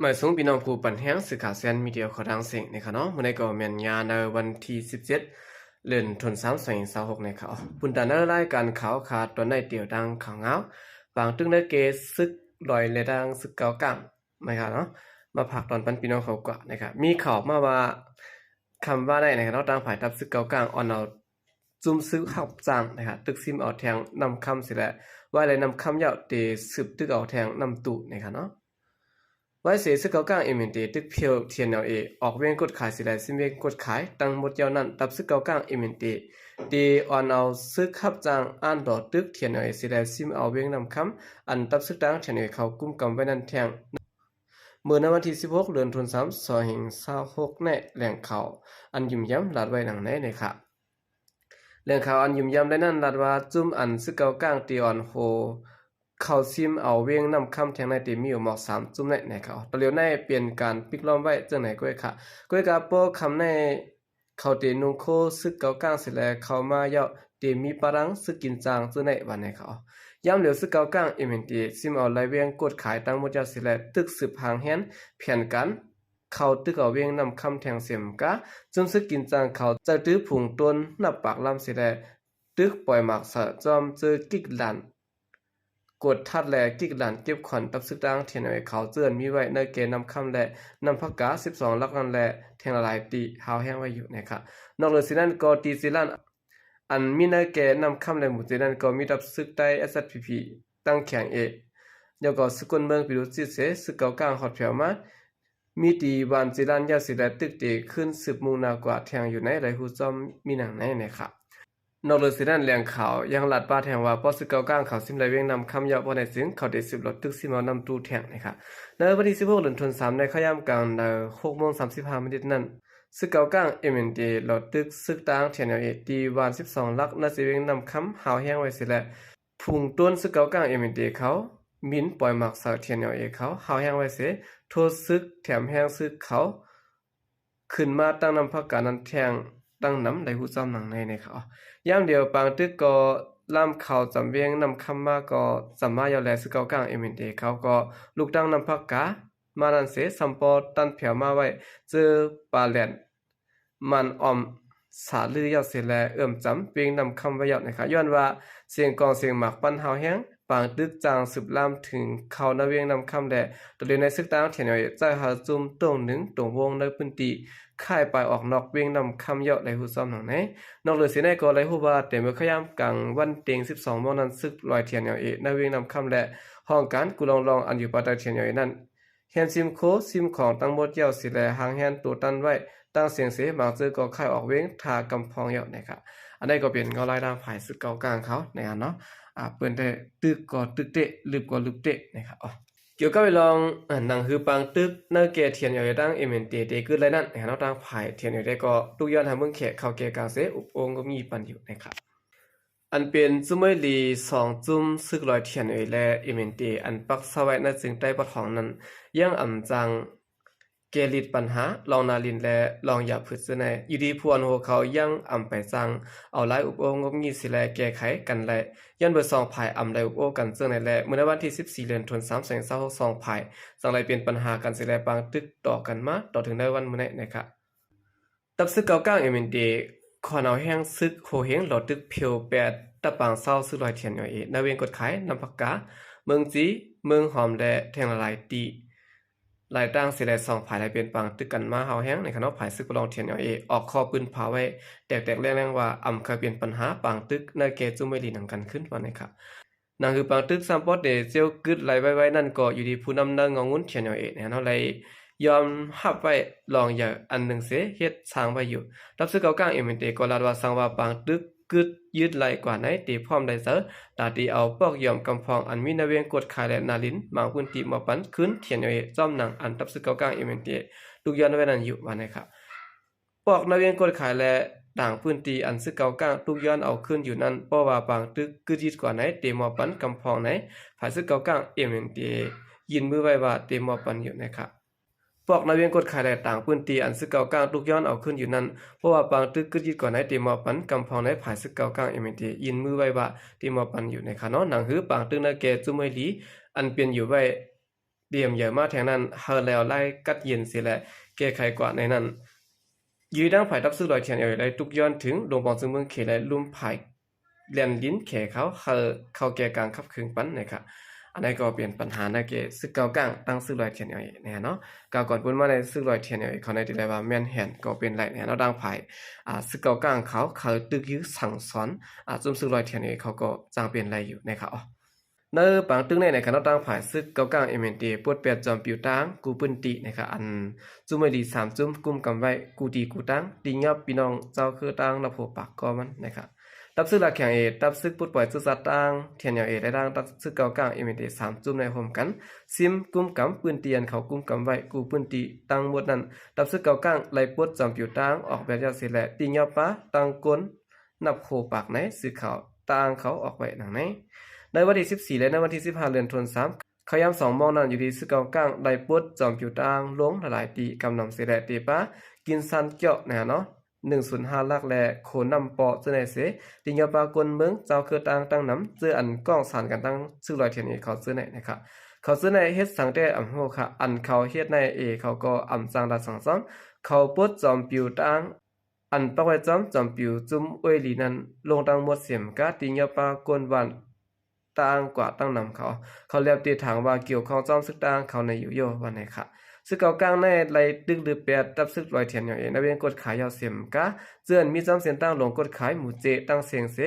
หมายสูงพี่น้องผู้ปันแห้งสื่อข่าวเซียนมีเดียขอทางเสียงนะครับเนาะเมื่อในก็เมียนยาในวันที่17เดือนธันวาคม2026นะครับปุ่นตาในรายการข่าวขาดตัวในเดียวดังข่าวเงาบางตึงในเกซึกลอยในดังซึกเก่ากังนะครับเนาะมาผักตอนปันพี่น้องเขากว่านะครับมีข่าวมาว่าคำว่าได้นะครับเนาะดังผ่ายทับซึกเก่ากังออนเอาจุ่มซื้อขับจังนะครับตึกซิมเอาแทงนำคำสิแหละว่าอะไรนำคำยาวเตสืบตึกเอาแทงนำตุนะครับเนาะไว้เสียซึกเก่าก้างเอเมนเตตึกเพียวเทียนเอาออกเวียงกดขายสิได้ซิมเวียงกดขายตั้งหมดยาวนั้นตับซึกเก่าก้างเอเมนเตดีออนเอาซึกขับจางอ่านดอตึกเทียนเอาสิได้ซิมเอาเวียงนำคำอันตับซึกดังเทียนเอาเขากุมกำไว้นั่นแทงเมื่อในวันที่16เดือนธันวาคม2526ในแหล่งข่าวอันยุ่มย้ำลาดไว้หนังไหนนะครับแหล่งข่าวอันยุ่มย้ำได้นั่นลาดว่าจุ่มอันซึกเก่าก้างตีออนโฮเขาซิมเอาเวียงนำคำแทงในตีมีอยู่หมอก3จุ่มในเขาตะเลียวในเปลี่ยนการปิกล้อมไว้จังไหนก้อยค่ะก้อยกาโปคำในเขาตีนุงโคซึกเก่าก้างสิแลเขามาเยาะตีมีปรังซึกกินจางจังไหนวันในเขาย้ำเหลียวซึกเก่าก้างเอเมนตีซิมเอาไลเวียงกดขายตั้งหมดยาสิแลตึกสืบหางแฮนเพียนกันเขาตึกเอาเวียงนำคำแทงเสียมกะจนซึกกินจางเขาจะตื้อผุงต้นนับปากลำสิแลตึกปล่อยหมากสะจอมเจอกิกลันกดทัดแลกิกหลานเก็บขวัญตับซึกดังเทียนเอาเขาเจือนมีไว้ในเกณฑ์นำคำและนำพักกา12ลักนั่นแหละแทงละลายตีหาวแห้งไว้อยู่นะครับนอกจากนั้นก็ตีซิลันอันมีในเกณฑ์นำคำและหมู่จีนั้นก็มีตับซึกใต้ SPP ตั้งแข็งแล้วก็สกุลเมืองปิรุจิเสซึกเก่ากลางฮอดเพียวมามีตีบานจีรันยาสิได้ตึกเตขึ้นสืบมูนากว่าแทงอยู่ในไหลหูจอมมีหนังในนะครับนอกจากนั้นแหล่งข่าวยังหลัดป้าแทงว่าป้อซึกเก่าก้างเขาซิมไรเวียงนำคำยาวบ่ได้ซึ่งเขาได้สืบรถตึกซิมเอานำตู้แทงนะครับในวันที่16เดือนธันวาคมในขยามกลาง6:35นั้นซึกเก่าก้างเอ็มเอ็นดีรถตึกซึกต่างเทียนเอาตีวัน12ลักนาสิเวียงนำคำหาวแห้งไว้สิแลพุ่งต้นซึกเก่าก้างเอ็มเอ็นดีเขามินปล่อยหมักสาวเทียนเอาเขาหาวแห้งไว้เสโทษซึกแถมแห้งซึกเขาขึ้นมาตั้งนำพักการนั้นแทงตั้งน้ำได้หูจอมหนังในเขาย่ำเดียวปางตึกก็ล่ามเขาจำเวียงนำคำมาก็สามารถยาวแลซึกเก่ากลางเอเมนเดเขาก็ลูกตั้งนำพักกามานันเสสัมปอตันเผียวมาไว้เจอปาแลนมันออมสาลือยาวเสแลจำเวียงนำคำไว้ยาวนะคะย้อนว่าเสียงกองเสียงหมากปั้นเฮาแห้งปางตึกจางสืบล่ามถึงเขานาเวียงนำคำแดตัวเรียนในซึกตั้งเถียนเอาใจหาจุ่มตรงหนึ่งตรงวงในพื้นที่ค่ายไปออกนอกเวียงนำคำเยาะในหูซ้อมหนังไหนนอกเหลือเสียในก็เลยหูว่าแต่เมื่อขยามกลางวันเต็ง12โมงนั้นซึกลอยเทียนเอาในเวียงนำคำและห้องการกุลองอันอยู่ปาตาเทียนเอานั้นเฮียนซิมโคซิมของตั้งหมดเยาสิแลหางแฮนตัวตันไว้ตั้งเสียงเสบางเจอก็ค่ายออกเวียงทากำพองเยาะนะครับอันนี้ก็เป็นเงาลายด่างผายซึกเก่ากลางเขาในอันเนาะเปิ้นได้ตึกก็ตึกเตะลึกก็ลึกเตะนะครับเกี่ยวกับไปลองหนังคือปังตึกเนเกเทียนอยู่ดังเอเมนเตเตคือไรนั่นนะครับดังผายเทียนอยู่ได้ก็ทุกย้อนทางเมืองแขกเข้าแก่กลางเสอุปองก็มีปันอยู่นะครับอันเป็นจุ้มลี2จุ้มซึกลอยเทียนอยู่และเอเมนเตอันปักสวัยในจึงใต้ปะทองนั้นยังจังเกลิดปัญหาลองนาลินและลองอย่าพืชในอยู่ดีพวนโหเขายังไปจังเอาหลายอุปโภคงบงี้สิแลแก้ไขกันและย้อนเบอร์2ภายได้อุปโภคกันซึ่งในแลเมื่อวันที่14เดือนธันวาคม2022ภายจังไรเป็นปัญหากันสิแลปางตึกต่อกันมาต่อถึงในวันมื้อนี้นะครับตับซึกเก่าก้างเอเมนเดขอเอาแห้งซึกโหเฮงหลอตึกเพียว8ตะปางเศร้าซึกลอยเทียนอยู่นาเวียงกดขายนำผักกาเมืองจีเมืองหอมและแทงละลายตีลายตั้งเสล2ภายได้เป็นปังตึกกันมาเฮาแห้งในคณะภายซึกลองเทียนออกข้อปืนผาไว้แตกๆแรงๆว่าเคยเป็นปัญหาปังตึกในเกจุไม่ดีหนังกันขึ้นว่านะครับนั่นคือปังตึกซัมปอดเดเจียวกึดไหลไว้นั่นก็อยู่ที่ผู้นำงงุ้นเทียนเนี่ยเฮาเลยยอมหับไว้ลองอย่างอันหนึ่งเสเฮ็ดสร้างไว้อยู่รับซึกเก่ากลางเอเมนเตก็ลาดว่าสร้างว่าปังตึกกึดยืดไหลกว่าไหนตีพร้อมได้เสอตาตีเอาปอกยอมกำพองอันมีนาเวียงกดขายและนาลินบางพื้นที่มาปันขึ้นเทียนจอมหนังอันตับซึกเก่ากลางเอเมนเตลูกย้อนไว้นั่นอยู่ว่านะครับปอกนาเวียงกดขายและต่างพื้นที่อันซึกเก่ากลางลูกย้อนเอาขึ้นอยู่นั่นเพราะว่าบางตึกกึดยืดกว่าไหนเตมาปันกำพองไหนภายซึกเก่ากลางเอเมนเตยินมือไว้ว่าเตมาปันอยู่นะครับพวกนาเวียงกดขายและต่างพื้นที่อันซึกเก่ากลางลูกย้อนเอาขึ้นอยู่นั่นเพราะว่าบางตึกกึดยืดกว่าไหนเตมาปันกำพองไหนภายซึกเก่ากลางเอเมนเตยินมือไว้ว่าเตมาปันอยู่ในคณะหนังหือบางตึกนาเกจุไม่ลีอันเปลี่ยนอยู่ไว้ เดียมเยอะมาแทงนั้นเฮาแล้วไล่กัดเย็นเสียแหละแก้ไขกว่าในนั้นยืดังไผ่ทับซื้อลอยเทียนได้ทุกย้อนถึงลงปองซึ่งเมืองเขได้ลุ่มไผ่เลียนลิ้นแขเขาแก่กลางขับคืนปั้นนะครับอันนี้ก็เป็นปัญหาในเกซึกเก่ากลางตั้งซื้อลอยเทียนเนี่ยเนาะก่อนปุ่นมาในซื้อลอยเทียนเขาในที่ได้ว่าแม่นแห่นก็เป็นไรเนี่ยเนาะดังไผ่ซึกเก่ากลางเขาตึกยื้อสั่งสอนจุ่มซื้อลอยเทียนเขาก็จางเป็นไรอยู่นะครับในปางตึงในคณะตั้งผายซึกเก่ากลางMND ปวดเปียดจอมปิวตังกูปืนตินะครับอันจุ่มไม่ดี3จุ่มกุมกำไว้กูตีกูตังตีงับพี่น้องเจ้าคือตังนับโผปากก็มันนะครับตับซึกหลักแข่งตับซึกปุดปล่อยซึกสัตตังเทียนอย่างได้ดังตับซึกเก่ากลางMND 3จุ่มในโฮมกันซิมกุมกำปืนเตียนเขากุมกำไว้กูปืนติตังหมดนั้นตับซึกเก่ากลางไล่ปวดจอมปิวตังออกแบบยาเสียแหละตีงับปะตังก้นนับโผปากไหนซึกเขาตังเขาออกไว้หนังไหนในวันที่14และในวันที่15เดือนธันวาคมเขาย้ำ2มองนั้นอยู่ที่ซึกเก่ากลางไล่ปวดจอมปิวตังลงหลายตีกำนำเสียแหละตีปะกินซันเจาะนะเนาะ105ลักแลโคนำปอเจอในเสติญญาปากวนเมืองเจ้าคือตั้งนำเจออันก้องสารกันตั้งซึ่งลอยเทียนเขาซื้อในนะครับเขาซื้อในเฮ็ดสังแต่อำโหค่ะอันเขาเฮ็ดในเขาก็อำจังดัดสังซ้อมเขาปดจอมปิวตั้งอันปักไว้จอมปิวจุ่มอ้วยลีนั้นลงตั้งหมดเสียมกะติญญาปากวนวันต่างกว่าตั้งนำเขาเรียบตีทางว่าเกี่ยวข้องจอมซึกต่างเขาในอยู่โยวันไหนค่ะซึกเก่ากลางในไหลดึกหรือเปียดตับซึกลอยเทียนอย่างนักเรียนกดขายยาวเสียมกะเจือนมีจำเสียนตั้งลงกดขายหมู่เจตั้งเสียงเส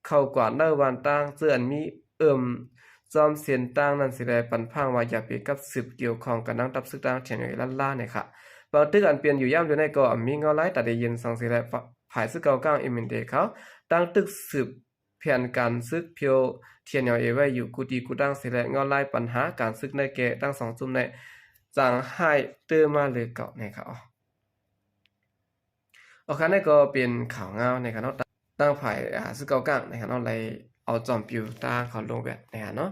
เข้ากว่าเนวันตั้งเจือนมีจอมเสียนตั้งนั้นสิได้ปันพังว่าอย่าไปกับสืบเกี่ยวข้องกับนังตับซึกตั้งเทียนอย่างล่าเนี่ยค่ะบางตึกอันเปลี่ยนอยู่ย่ำอยู่ในก็มีเงาไล่แต่ได้ยินสังสิได้ผายซึกเก่ากลางมินเดเขาตั้งตึกสืบเพียนการซึกเพียวเทียนอย่างไว้อยู่กูดีกูตั้งสิได้เงาไล่ปัญหาการซึกในแก่ตั้ง2จุ่มในจางให้เติมมาเลยเก่าในเขาโอเคนี่ก็เป็นข่าวเงาในครับเนาะตั้งไผ่ซึกเก่ากลางในครับเนาะเลยเอาจอมปิวตั้งเขาลงแบบในครับเนาะ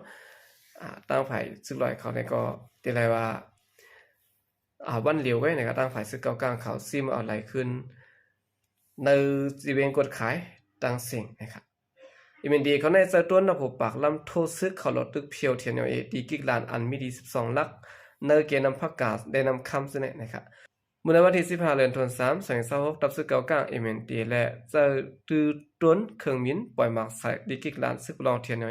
ตั้งไผ่ซึกลอยเขาในก็ตีอะไรว่าวันเหลียวไว้ในครับตั้งไผ่ซึกเก่ากลางเขาซิมเอาอะไรขึ้นในจีเวนกดขายตั้งเสียงนะครับอีเมนดีเขาในเจอต้นนะผมปากลำโทซึกเขาหลดตึกเพียวเทียนดีกิกลานอันมีดี12ลักเนเกนำผักกาดได้นำคำเสนอนะครับเมื่อวันที่15เดือนธันวาคม2026ตับซึกเก่ากลางMND และจะตือต้นเครื่องมินปล่อยหมากใส่ดิกิกลานซึกลองเทียน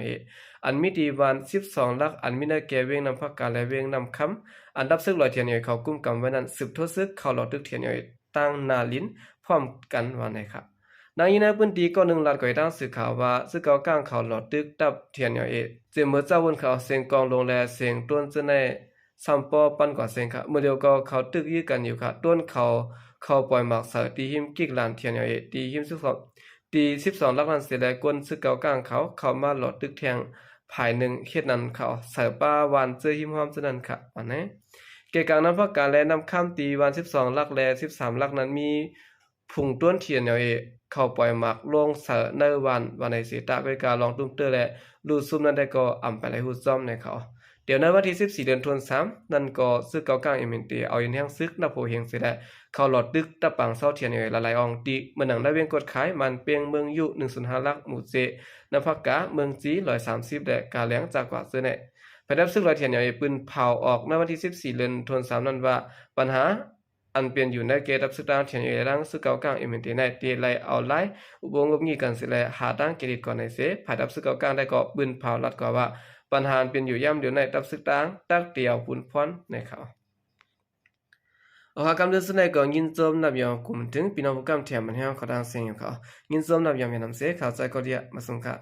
อันมีดีวัน12ลักอันมีเนเกเวงนำผักกาดและเวงนำคำอันดับซึกลอยเทียนเขากุ้มกำไว้นั้นสืบโทษซึกเขาหลอดตึกเทียนตั้งนาลินพร้อมกันวันนะครับนางยินาพื้นที่ก็1ล้านกว่าตั้งสื่อข่าวว่าซึกเก่ากลางเขาหลอดตึกตับเทียนเจเมื่อเจ้าวนเขาเสียงกองลงแลเสียงต้นจะในซัมปอปันกว่าเซงค่ะเมื่อเดียวก็เขาตึกยื้อกันอยู่ค่ะต้นเขาปล่อยหมากเสือตีหิมกิกลานเทียนตีหิมตี12ลักนั้นเสียแลกวนซึกเก่ากลางเขามาหลอดตึกแทงภายหนึ่งเฮ็ดนั้นเขาเสือป้าวันเจอหิมหอมซะนั้นค่ะอันนี้เกี่ยวกับนำพักการและนำข้ามตีวัน12ลักและ13ลักนั้นมีผุงต้นเทียนเขาปล่อยหมากลงเสือในวันในสีตะไปการลองตุ้มเตอร์และรูซุ่มนั้นได้ก็อ่ำไปเลยหูซ้อมในเขาเดี๋ยวในวันที่14เดือนธันวาคมนั่นก็ซึกเก่ากลางMNDเอาอย่างแห่งซึกนับโพเฮงเสียได้เขาหลอดดึกตะปังเศร้าเทียนละลายอองติเมื่อหนังได้เวียงกดขายมันเปียงเมืองยุ105ลักหมู่เจนภักกะเมืองจี130และกาแหลงจากกว่าเสื้อเนี่ยไปรับซึกลอยเทียนปืนเผาออกในวันที่14เดือนธันวาคมนั้นว่าปัญหาอันเปลี่ยนอยู่ในเกตับซึกดาวเทียนดังซึกเก่ากลางMNDในเตไลเอาไลอุบงงบงี้กันเสียและหาตั้งเกดิตก่อนในเสภายดับซึกเก่ากลางได้ก็ปืนเผาลัดกว่าปัญหาเป็นอยู่ย่ำเดี๋ยวในตับซึกต่างตักเตียวปุ่นพรในเขาเอาคำเดินสนก็ยินจมนับยองกลุ่มถึงพี่น้องผู้กำแถมมันให้เขาดังเสียงอยู่เขายินจมนับยองมีน้ำเสียเขาใจก็เดียมาส่งค่ะ